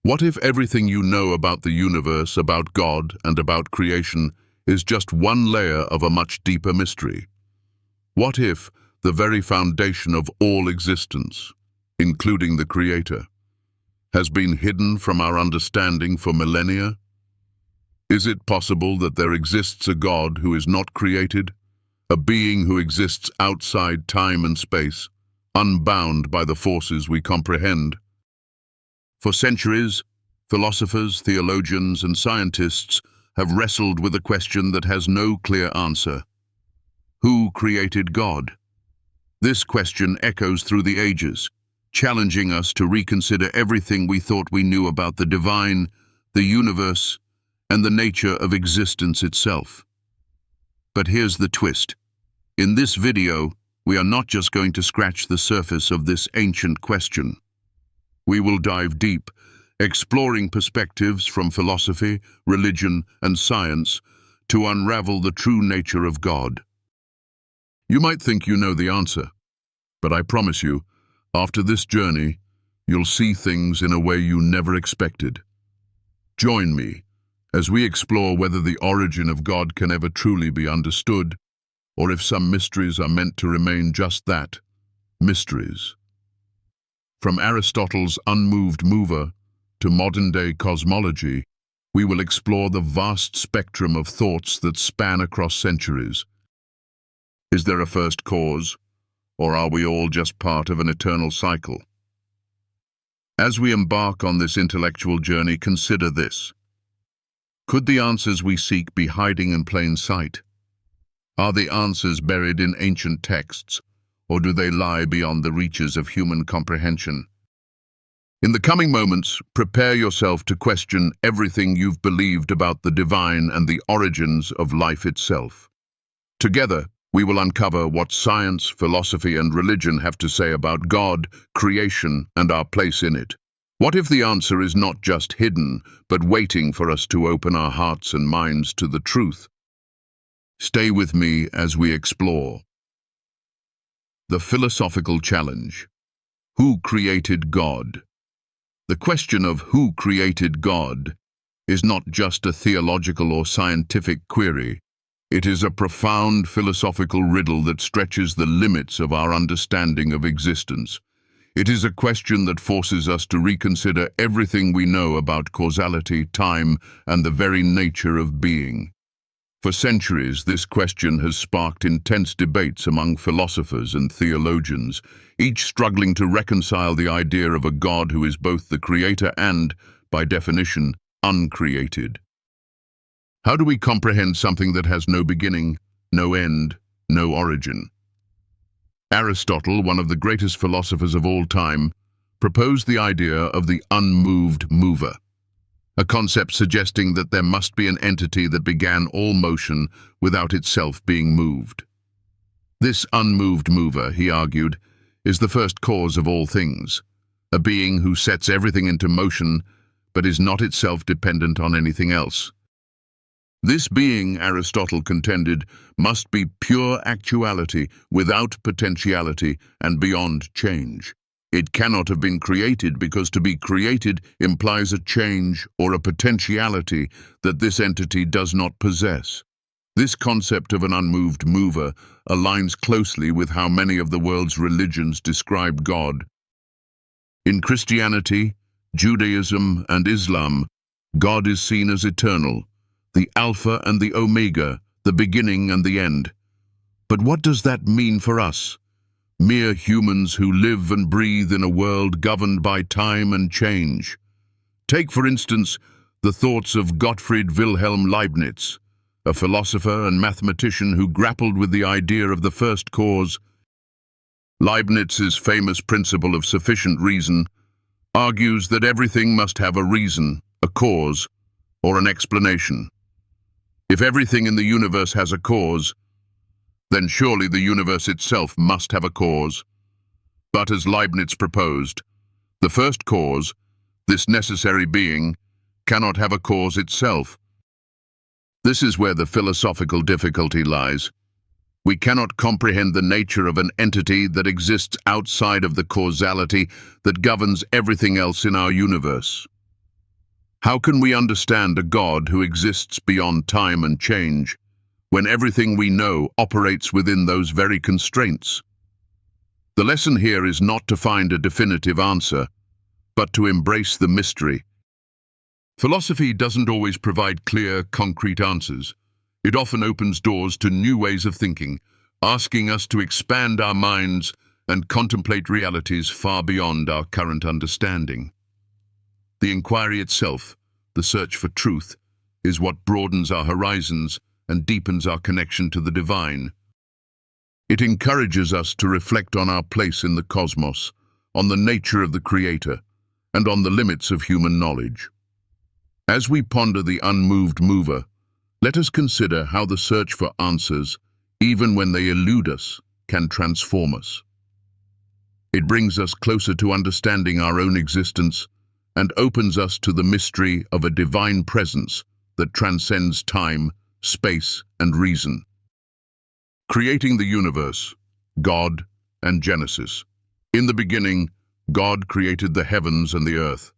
What if everything you know about the universe, about God, and about creation is just one layer of a much deeper mystery? What if the very foundation of all existence, including the Creator, has been hidden from our understanding for millennia? Is it possible that there exists a God who is not created, a being who exists outside time and space, unbound by the forces we comprehend? For centuries, philosophers, theologians, and scientists have wrestled with a question that has no clear answer. Who created God? This question echoes through the ages, challenging us to reconsider everything we thought we knew about the divine, the universe, and the nature of existence itself. But here's the twist. In this video, we are not just going to scratch the surface of this ancient question. We will dive deep, exploring perspectives from philosophy, religion, and science to unravel the true nature of God. You might think you know the answer, but I promise you, after this journey, you'll see things in a way you never expected. Join me as we explore whether the origin of God can ever truly be understood, or if some mysteries are meant to remain just that, mysteries. From Aristotle's unmoved mover to modern-day cosmology, we will explore the vast spectrum of thoughts that span across centuries. Is there a first cause, or are we all just part of an eternal cycle? As we embark on this intellectual journey, consider this. Could the answers we seek be hiding in plain sight? Are the answers buried in ancient texts, or do they lie beyond the reaches of human comprehension? In the coming moments, prepare yourself to question everything you've believed about the divine and the origins of life itself. Together, we will uncover what science, philosophy, and religion have to say about God, creation, and our place in it. What if the answer is not just hidden, but waiting for us to open our hearts and minds to the truth? Stay with me as we explore. The philosophical challenge. Who created God? The question of who created God is not just a theological or scientific query. It is a profound philosophical riddle that stretches the limits of our understanding of existence. It is a question that forces us to reconsider everything we know about causality, time, and the very nature of being. For centuries, this question has sparked intense debates among philosophers and theologians, each struggling to reconcile the idea of a God who is both the creator and, by definition, uncreated. How do we comprehend something that has no beginning, no end, no origin? Aristotle, one of the greatest philosophers of all time, proposed the idea of the unmoved mover, a concept suggesting that there must be an entity that began all motion without itself being moved. This unmoved mover, he argued, is the first cause of all things, a being who sets everything into motion but is not itself dependent on anything else. This being, Aristotle contended, must be pure actuality without potentiality and beyond change. It cannot have been created because to be created implies a change or a potentiality that this entity does not possess. This concept of an unmoved mover aligns closely with how many of the world's religions describe God. In Christianity, Judaism, and Islam, God is seen as eternal, the Alpha and the Omega, the beginning and the end. But what does that mean for us? Mere humans who live and breathe in a world governed by time and change. Take, for instance, the thoughts of Gottfried Wilhelm Leibniz, a philosopher and mathematician who grappled with the idea of the first cause. Leibniz's famous principle of sufficient reason argues that everything must have a reason, a cause, or an explanation. If everything in the universe has a cause, then surely the universe itself must have a cause. But as Leibniz proposed, the first cause, this necessary being, cannot have a cause itself. This is where the philosophical difficulty lies. We cannot comprehend the nature of an entity that exists outside of the causality that governs everything else in our universe. How can we understand a God who exists beyond time and change, when everything we know operates within those very constraints? The lesson here is not to find a definitive answer, but to embrace the mystery. Philosophy doesn't always provide clear, concrete answers. It often opens doors to new ways of thinking, asking us to expand our minds and contemplate realities far beyond our current understanding. The inquiry itself, the search for truth, is what broadens our horizons and deepens our connection to the divine. It encourages us to reflect on our place in the cosmos, on the nature of the Creator, and on the limits of human knowledge. As we ponder the unmoved mover, let us consider how the search for answers, even when they elude us, can transform us. It brings us closer to understanding our own existence and opens us to the mystery of a divine presence that transcends time, space, and reason. Creating the universe, God, and Genesis. In the beginning, God created the heavens and the earth.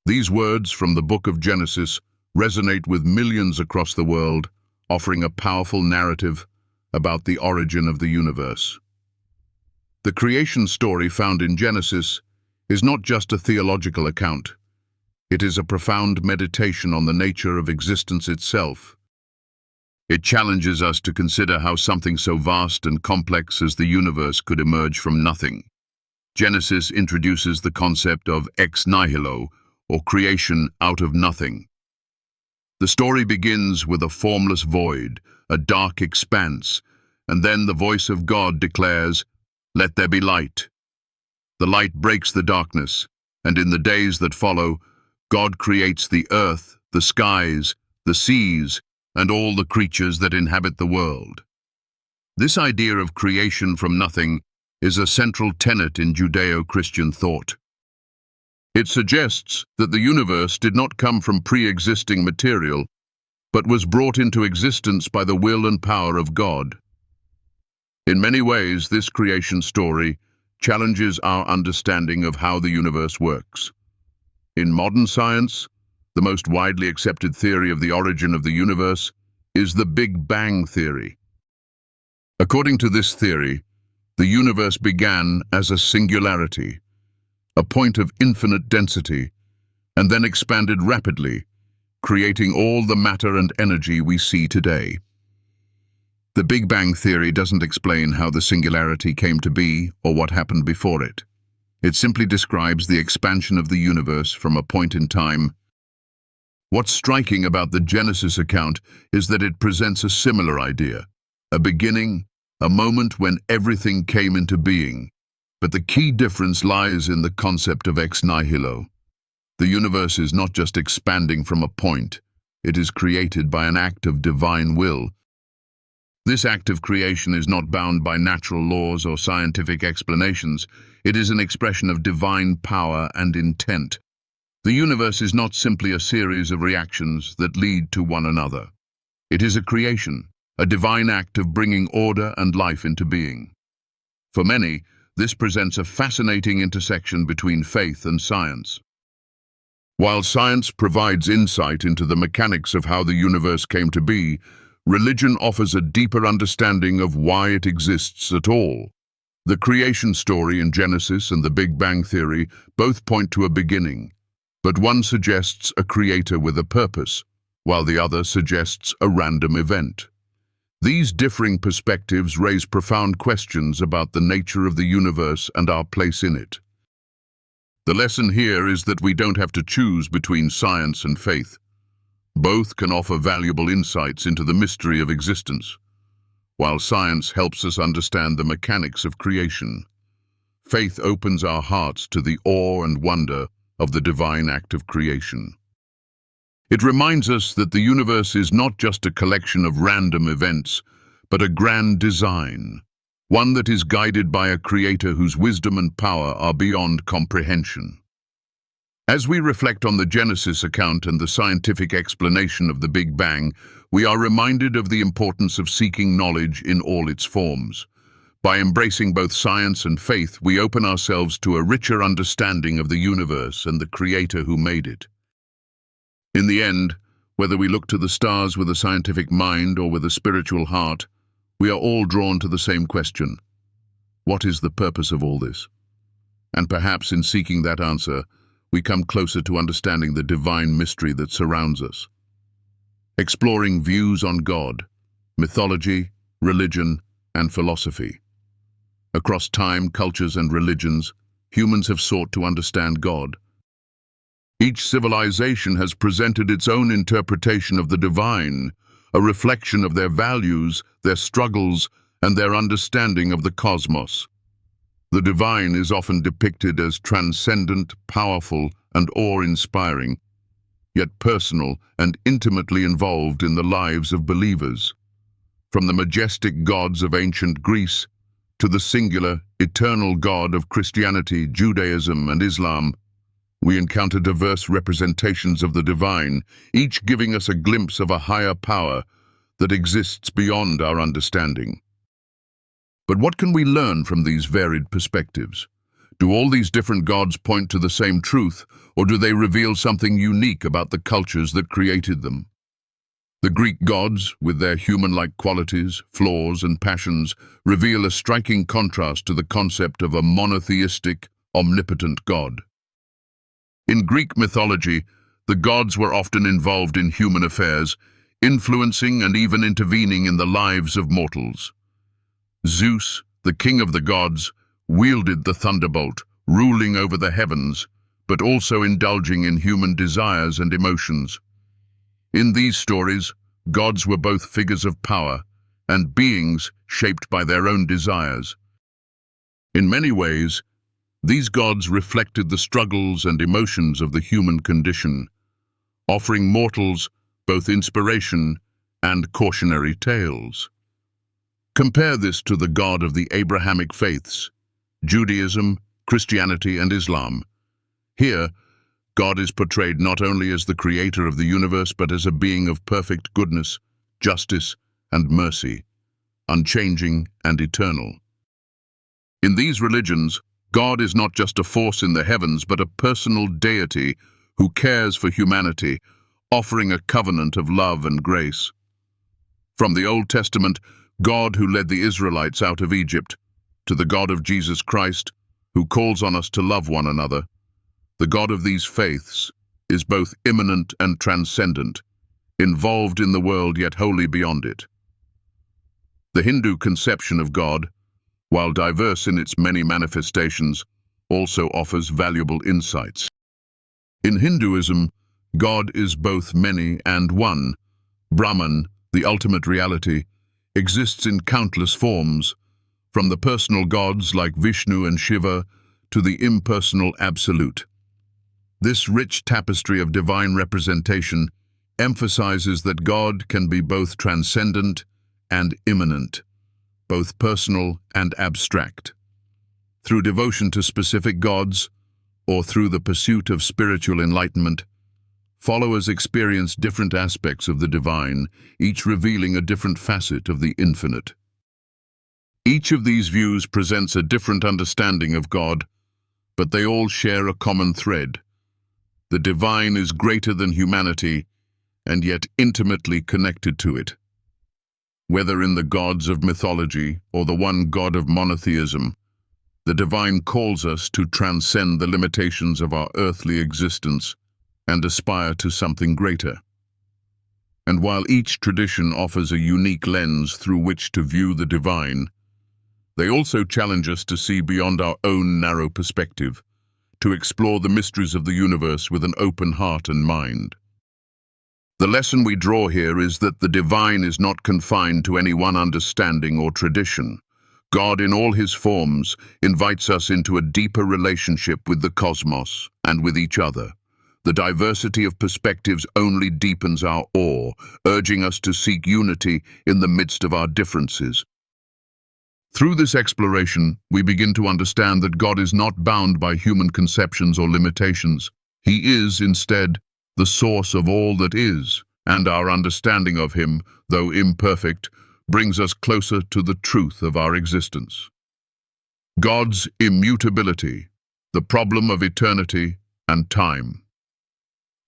These words from the book of Genesis resonate with millions across the world, offering a powerful narrative about the origin of the universe. The creation story found in Genesis is not just a theological account. It is a profound meditation on the nature of existence itself. It challenges us to consider how something so vast and complex as the universe could emerge from nothing. Genesis introduces the concept of ex nihilo, or creation out of nothing. The story begins with a formless void, a dark expanse, and then the voice of God declares, "Let there be light." The light breaks the darkness, and in the days that follow, God creates the earth, the skies, the seas, and all the creatures that inhabit the world. This idea of creation from nothing is a central tenet in Judeo-Christian thought. It suggests that the universe did not come from pre-existing material, but was brought into existence by the will and power of God. In many ways, this creation story challenges our understanding of how the universe works. In modern science, the most widely accepted theory of the origin of the universe is the Big Bang theory. According to this theory, the universe began as a singularity, a point of infinite density, and then expanded rapidly, creating all the matter and energy we see today. The Big Bang theory doesn't explain how the singularity came to be or what happened before it. It simply describes the expansion of the universe from a point in time. What's striking about the Genesis account is that it presents a similar idea, a beginning, a moment when everything came into being. But the key difference lies in the concept of ex nihilo. The universe is not just expanding from a point, it is created by an act of divine will. This act of creation is not bound by natural laws or scientific explanations. It is an expression of divine power and intent. The universe is not simply a series of reactions that lead to one another. It is a creation, a divine act of bringing order and life into being. For many, this presents a fascinating intersection between faith and science. While science provides insight into the mechanics of how the universe came to be, religion offers a deeper understanding of why it exists at all. The creation story in Genesis and the Big Bang theory both point to a beginning, but one suggests a creator with a purpose, while the other suggests a random event. These differing perspectives raise profound questions about the nature of the universe and our place in it. The lesson here is that we don't have to choose between science and faith. Both can offer valuable insights into the mystery of existence. While science helps us understand the mechanics of creation, faith opens our hearts to the awe and wonder of the divine act of creation. It reminds us that the universe is not just a collection of random events, but a grand design, one that is guided by a creator whose wisdom and power are beyond comprehension. As we reflect on the Genesis account and the scientific explanation of the Big Bang, we are reminded of the importance of seeking knowledge in all its forms. By embracing both science and faith, we open ourselves to a richer understanding of the universe and the creator who made it. In the end, whether we look to the stars with a scientific mind or with a spiritual heart, we are all drawn to the same question. What is the purpose of all this? And perhaps in seeking that answer, we come closer to understanding the divine mystery that surrounds us. Exploring views on God, mythology, religion, and philosophy. Across time, cultures, and religions, humans have sought to understand God. Each civilization has presented its own interpretation of the divine, a reflection of their values, their struggles, and their understanding of the cosmos. The divine is often depicted as transcendent, powerful, and awe-inspiring, yet personal and intimately involved in the lives of believers. From the majestic gods of ancient Greece to the singular, eternal God of Christianity, Judaism, and Islam, we encounter diverse representations of the divine, each giving us a glimpse of a higher power that exists beyond our understanding. But what can we learn from these varied perspectives? Do all these different gods point to the same truth, or do they reveal something unique about the cultures that created them? The Greek gods, with their human-like qualities, flaws, and passions, reveal a striking contrast to the concept of a monotheistic, omnipotent God. In Greek mythology, the gods were often involved in human affairs, influencing and even intervening in the lives of mortals. Zeus, the king of the gods, wielded the thunderbolt, ruling over the heavens, but also indulging in human desires and emotions. In these stories, gods were both figures of power and beings shaped by their own desires. In many ways, these gods reflected the struggles and emotions of the human condition, offering mortals both inspiration and cautionary tales. Compare this to the God of the Abrahamic faiths, Judaism, Christianity, and Islam. Here, God is portrayed not only as the creator of the universe, but as a being of perfect goodness, justice, and mercy, unchanging and eternal. In these religions, God is not just a force in the heavens, but a personal deity who cares for humanity, offering a covenant of love and grace. From the Old Testament, God who led the Israelites out of Egypt, to the God of Jesus Christ, who calls on us to love one another, the God of these faiths is both immanent and transcendent, involved in the world yet wholly beyond it. The Hindu conception of God, while diverse in its many manifestations, also offers valuable insights. In Hinduism, God is both many and one. Brahman, the ultimate reality, exists in countless forms, from the personal gods like Vishnu and Shiva to the impersonal absolute. This rich tapestry of divine representation emphasizes that God can be both transcendent and immanent, both personal and abstract. Through devotion to specific gods, or through the pursuit of spiritual enlightenment, followers experience different aspects of the divine, each revealing a different facet of the infinite. Each of these views presents a different understanding of God, but they all share a common thread. The divine is greater than humanity, and yet intimately connected to it. Whether in the gods of mythology or the one God of monotheism, the divine calls us to transcend the limitations of our earthly existence and aspire to something greater. And while each tradition offers a unique lens through which to view the divine, they also challenge us to see beyond our own narrow perspective, to explore the mysteries of the universe with an open heart and mind. The lesson we draw here is that the divine is not confined to any one understanding or tradition. God, in all his forms, invites us into a deeper relationship with the cosmos and with each other. The diversity of perspectives only deepens our awe, urging us to seek unity in the midst of our differences. Through this exploration, we begin to understand that God is not bound by human conceptions or limitations. He is, instead, the source of all that is, and our understanding of him, though imperfect, brings us closer to the truth of our existence. God's immutability, the problem of eternity and time.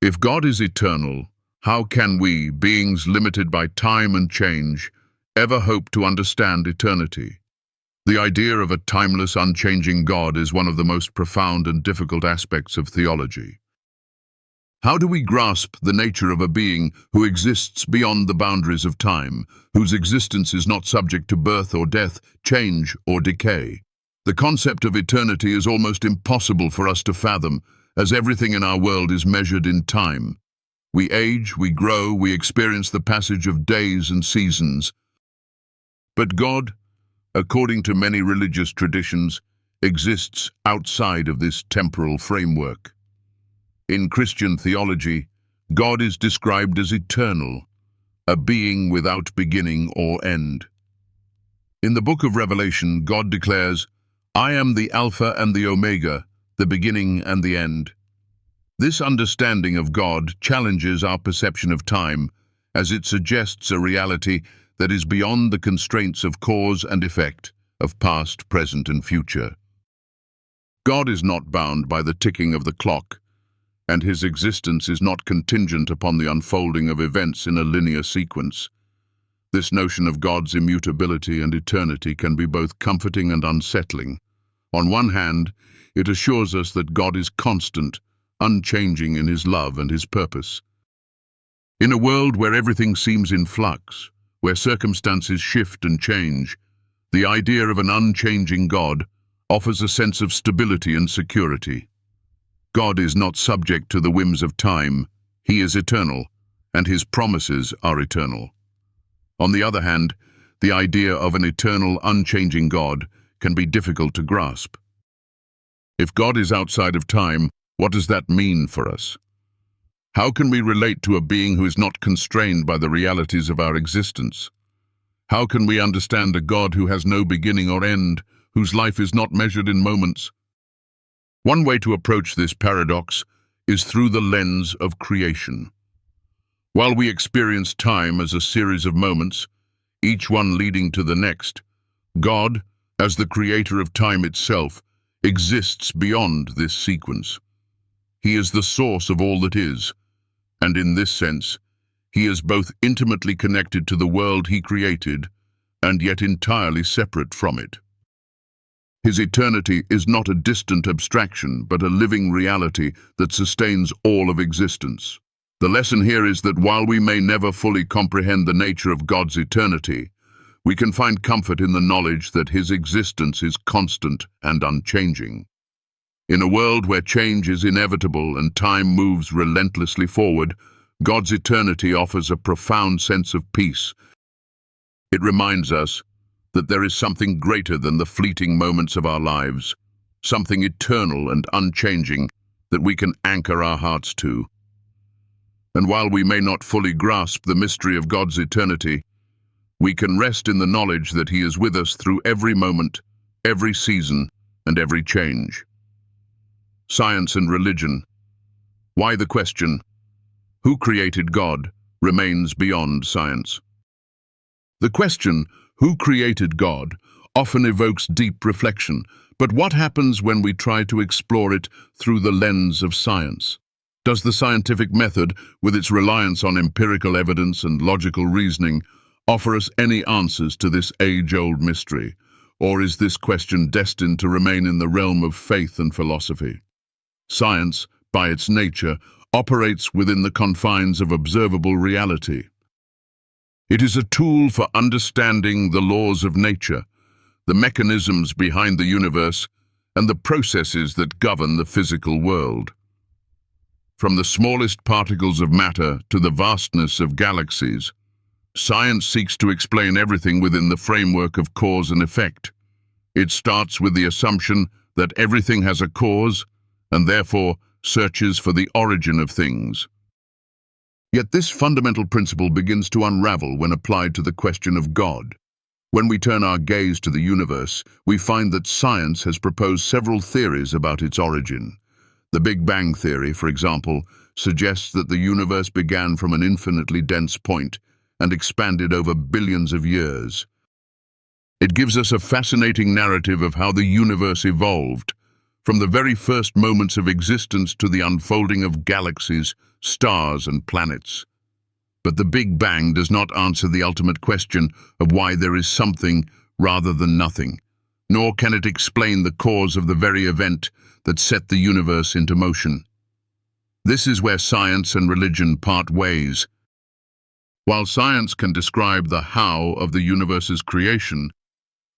If God is eternal, how can we, beings limited by time and change, ever hope to understand eternity? The idea of a timeless, unchanging God is one of the most profound and difficult aspects of theology. How do we grasp the nature of a being who exists beyond the boundaries of time, whose existence is not subject to birth or death, change or decay? The concept of eternity is almost impossible for us to fathom, as everything in our world is measured in time. We age, we grow, we experience the passage of days and seasons. But God, according to many religious traditions, exists outside of this temporal framework. In Christian theology, God is described as eternal, a being without beginning or end. In the book of Revelation, God declares, "I am the Alpha and the Omega, the beginning and the end." This understanding of God challenges our perception of time, as it suggests a reality that is beyond the constraints of cause and effect, of past, present, and future. God is not bound by the ticking of the clock, and his existence is not contingent upon the unfolding of events in a linear sequence. This notion of God's immutability and eternity can be both comforting and unsettling. On one hand, it assures us that God is constant, unchanging in his love and his purpose. In a world where everything seems in flux, where circumstances shift and change, the idea of an unchanging God offers a sense of stability and security. God is not subject to the whims of time. He is eternal, and his promises are eternal. On the other hand, the idea of an eternal, unchanging God can be difficult to grasp. If God is outside of time, what does that mean for us? How can we relate to a being who is not constrained by the realities of our existence? How can we understand a God who has no beginning or end, whose life is not measured in moments? One way to approach this paradox is through the lens of creation. While we experience time as a series of moments, each one leading to the next, God, as the creator of time itself, exists beyond this sequence. He is the source of all that is, and in this sense, he is both intimately connected to the world he created and yet entirely separate from it. His eternity is not a distant abstraction, but a living reality that sustains all of existence. The lesson here is that while we may never fully comprehend the nature of God's eternity, we can find comfort in the knowledge that his existence is constant and unchanging. In a world where change is inevitable and time moves relentlessly forward, God's eternity offers a profound sense of peace. It reminds us that there is something greater than the fleeting moments of our lives, something eternal and unchanging that we can anchor our hearts to. And while we may not fully grasp the mystery of God's eternity, we can rest in the knowledge that he is with us through every moment, every season, and every change. Science and religion. Why the question, who created God, remains beyond science. The question, who created God, often evokes deep reflection, but what happens when we try to explore it through the lens of science? Does the scientific method, with its reliance on empirical evidence and logical reasoning, offer us any answers to this age-old mystery, or is this question destined to remain in the realm of faith and philosophy? Science, by its nature, operates within the confines of observable reality. It is a tool for understanding the laws of nature, the mechanisms behind the universe, and the processes that govern the physical world. From the smallest particles of matter to the vastness of galaxies, science seeks to explain everything within the framework of cause and effect. It starts with the assumption that everything has a cause, and therefore searches for the origin of things. Yet this fundamental principle begins to unravel when applied to the question of God. When we turn our gaze to the universe, we find that science has proposed several theories about its origin. The Big Bang theory, for example, suggests that the universe began from an infinitely dense point and expanded over billions of years. It gives us a fascinating narrative of how the universe evolved, from the very first moments of existence to the unfolding of galaxies, stars, and planets. But the Big Bang does not answer the ultimate question of why there is something rather than nothing, nor can it explain the cause of the very event that set the universe into motion. This is where science and religion part ways. While science can describe the how of the universe's creation,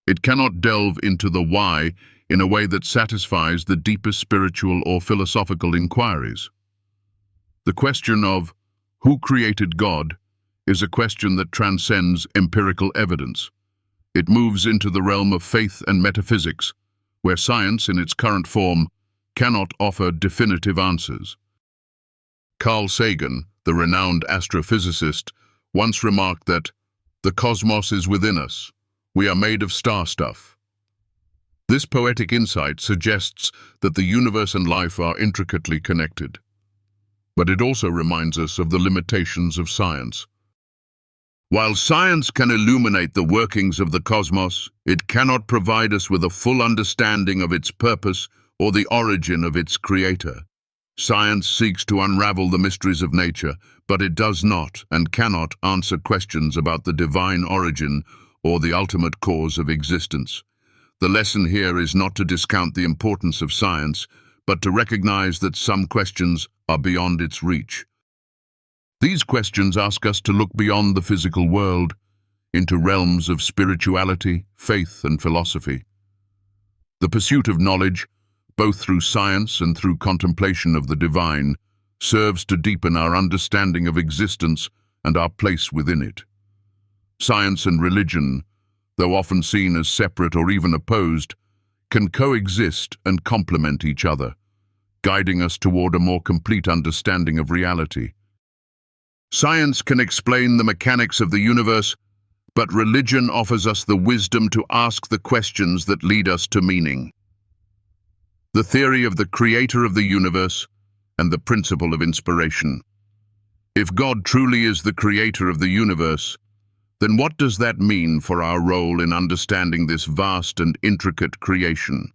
it cannot delve into the why in a way that satisfies the deepest spiritual or philosophical inquiries. The question of who created God is a question that transcends empirical evidence. It moves into the realm of faith and metaphysics, where science in its current form cannot offer definitive answers. Carl Sagan, the renowned astrophysicist, once remarked that the cosmos is within us. We are made of star stuff. This poetic insight suggests that the universe and life are intricately connected. But it also reminds us of the limitations of science. While science can illuminate the workings of the cosmos, it cannot provide us with a full understanding of its purpose or the origin of its creator. Science seeks to unravel the mysteries of nature, but it does not and cannot answer questions about the divine origin or the ultimate cause of existence. The lesson here is not to discount the importance of science, but to recognize that some questions are beyond its reach. These questions ask us to look beyond the physical world into realms of spirituality, faith, and philosophy. The pursuit of knowledge, both through science and through contemplation of the divine, serves to deepen our understanding of existence and our place within it. Science and religion, though often seen as separate or even opposed, can coexist and complement each other, guiding us toward a more complete understanding of reality. Science can explain the mechanics of the universe, but religion offers us the wisdom to ask the questions that lead us to meaning. The theory of the creator of the universe and the principle of inspiration. If God truly is the creator of the universe, then what does that mean for our role in understanding this vast and intricate creation?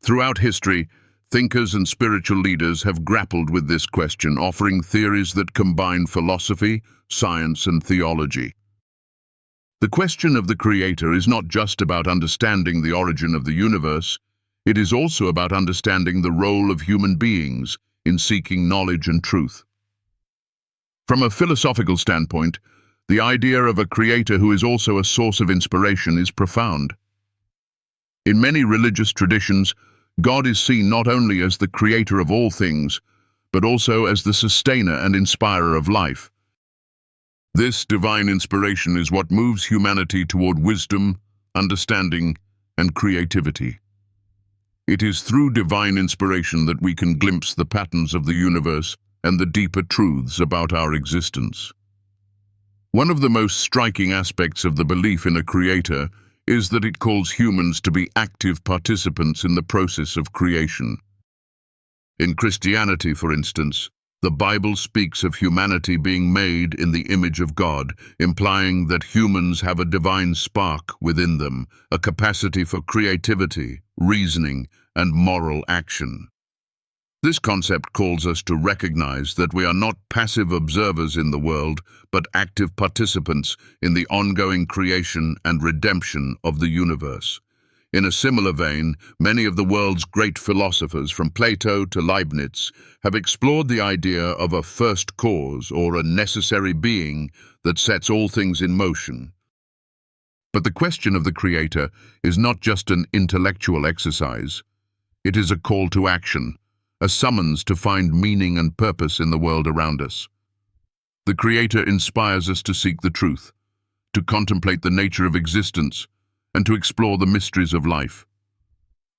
Throughout history, thinkers and spiritual leaders have grappled with this question, offering theories that combine philosophy, science, and theology. The question of the creator is not just about understanding the origin of the universe, it is also about understanding the role of human beings in seeking knowledge and truth. From a philosophical standpoint, the idea of a creator who is also a source of inspiration is profound. In many religious traditions, God is seen not only as the creator of all things, but also as the sustainer and inspirer of life. This divine inspiration is what moves humanity toward wisdom, understanding, and creativity. It is through divine inspiration that we can glimpse the patterns of the universe and the deeper truths about our existence. One of the most striking aspects of the belief in a creator is that it calls humans to be active participants in the process of creation. In Christianity, for instance, the Bible speaks of humanity being made in the image of God, implying that humans have a divine spark within them, a capacity for creativity, reasoning, and moral action. This concept calls us to recognize that we are not passive observers in the world, but active participants in the ongoing creation and redemption of the universe. In a similar vein, many of the world's great philosophers, from Plato to Leibniz, have explored the idea of a first cause or a necessary being that sets all things in motion. But the question of the creator is not just an intellectual exercise. It is a call to action, a summons to find meaning and purpose in the world around us. The Creator inspires us to seek the truth, to contemplate the nature of existence, and to explore the mysteries of life.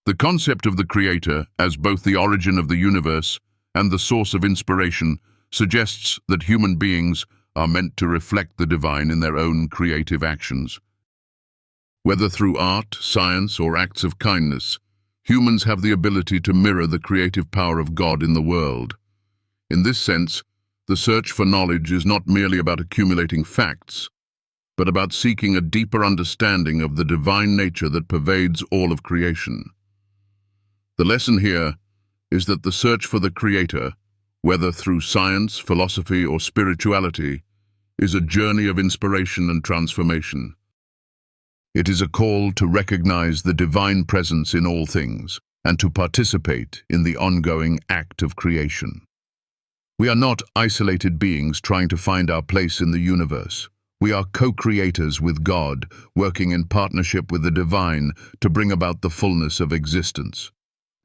The concept of the Creator as both the origin of the universe and the source of inspiration suggests that human beings are meant to reflect the divine in their own creative actions. Whether through art, science, or acts of kindness, humans have the ability to mirror the creative power of God in the world. In this sense, the search for knowledge is not merely about accumulating facts, but about seeking a deeper understanding of the divine nature that pervades all of creation. The lesson here is that the search for the Creator, whether through science, philosophy, or spirituality, is a journey of inspiration and transformation. It is a call to recognize the divine presence in all things and to participate in the ongoing act of creation. We are not isolated beings trying to find our place in the universe. We are co-creators with God, working in partnership with the divine to bring about the fullness of existence.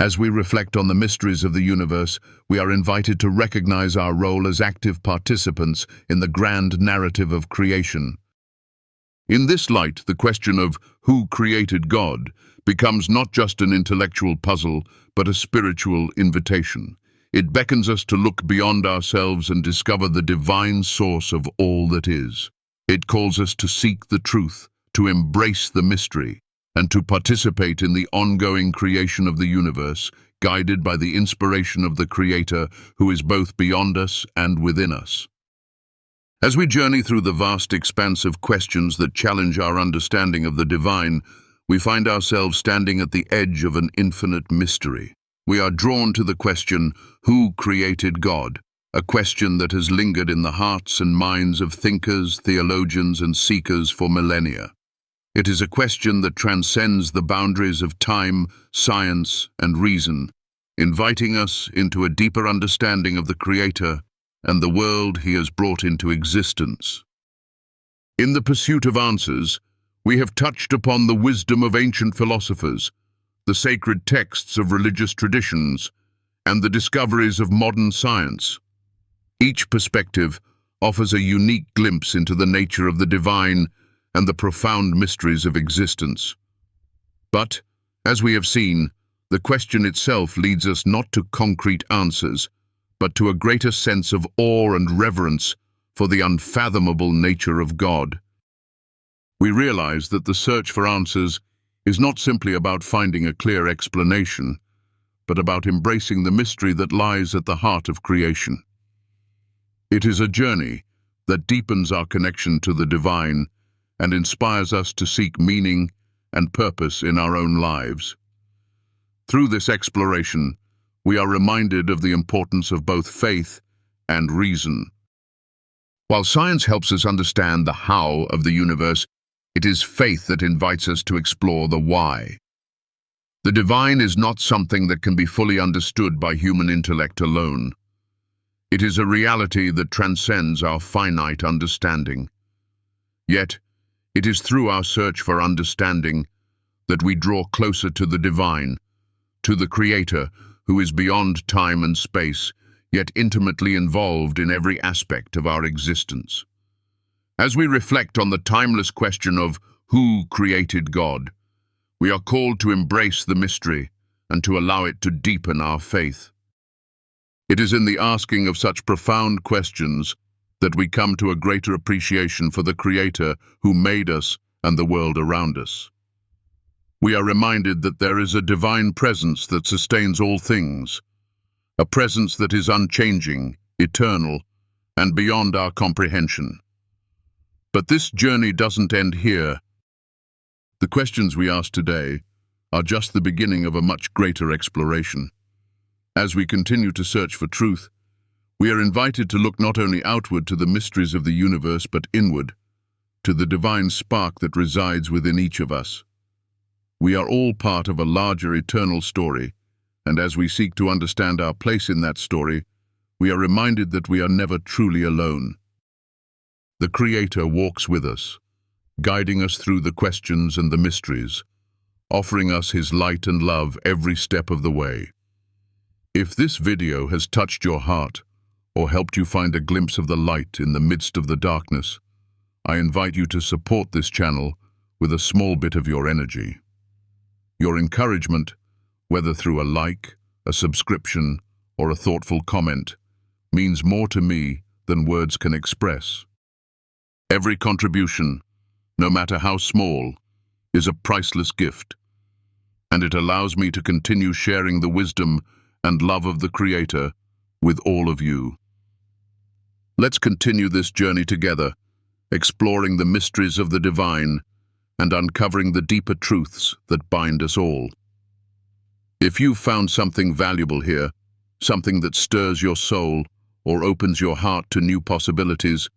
As we reflect on the mysteries of the universe, we are invited to recognize our role as active participants in the grand narrative of creation. In this light, the question of who created God becomes not just an intellectual puzzle, but a spiritual invitation. It beckons us to look beyond ourselves and discover the divine source of all that is. It calls us to seek the truth, to embrace the mystery, and to participate in the ongoing creation of the universe, guided by the inspiration of the Creator who is both beyond us and within us. As we journey through the vast expanse of questions that challenge our understanding of the divine, we find ourselves standing at the edge of an infinite mystery. We are drawn to the question, who created God? A question that has lingered in the hearts and minds of thinkers, theologians, and seekers for millennia. It is a question that transcends the boundaries of time, science, and reason, inviting us into a deeper understanding of the Creator and the world He has brought into existence. In the pursuit of answers, we have touched upon the wisdom of ancient philosophers, the sacred texts of religious traditions, and the discoveries of modern science. Each perspective offers a unique glimpse into the nature of the divine and the profound mysteries of existence. But, as we have seen, the question itself leads us not to concrete answers, but to a greater sense of awe and reverence for the unfathomable nature of God. We realize that the search for answers is not simply about finding a clear explanation, but about embracing the mystery that lies at the heart of creation. It is a journey that deepens our connection to the divine and inspires us to seek meaning and purpose in our own lives. Through this exploration, we are reminded of the importance of both faith and reason. While science helps us understand the how of the universe, it is faith that invites us to explore the why. The divine is not something that can be fully understood by human intellect alone. It is a reality that transcends our finite understanding. Yet, it is through our search for understanding that we draw closer to the divine, to the Creator who is beyond time and space, yet intimately involved in every aspect of our existence. As we reflect on the timeless question of who created God, we are called to embrace the mystery and to allow it to deepen our faith. It is in the asking of such profound questions that we come to a greater appreciation for the Creator who made us and the world around us. We are reminded that there is a divine presence that sustains all things, a presence that is unchanging, eternal, and beyond our comprehension. But this journey doesn't end here. The questions we ask today are just the beginning of a much greater exploration. As we continue to search for truth, we are invited to look not only outward to the mysteries of the universe, but inward, to the divine spark that resides within each of us. We are all part of a larger eternal story, and as we seek to understand our place in that story, we are reminded that we are never truly alone. The Creator walks with us, guiding us through the questions and the mysteries, offering us His light and love every step of the way. If this video has touched your heart, or helped you find a glimpse of the light in the midst of the darkness, I invite you to support this channel with a small bit of your energy. Your encouragement, whether through a like, a subscription, or a thoughtful comment, means more to me than words can express. Every contribution, no matter how small, is a priceless gift, and it allows me to continue sharing the wisdom and love of the Creator with all of you. Let's continue this journey together, exploring the mysteries of the divine and uncovering the deeper truths that bind us all. If you've found something valuable here, something that stirs your soul or opens your heart to new possibilities,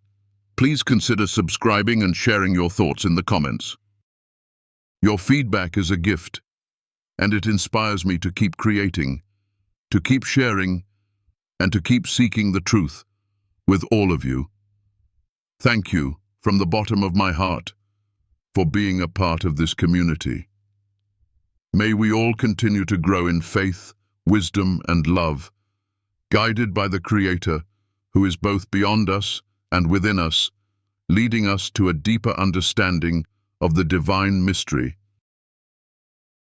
please consider subscribing and sharing your thoughts in the comments. Your feedback is a gift, and it inspires me to keep creating, to keep sharing, and to keep seeking the truth with all of you. Thank you from the bottom of my heart for being a part of this community. May we all continue to grow in faith, wisdom, and love, guided by the Creator, who is both beyond us and within us, leading us to a deeper understanding of the divine mystery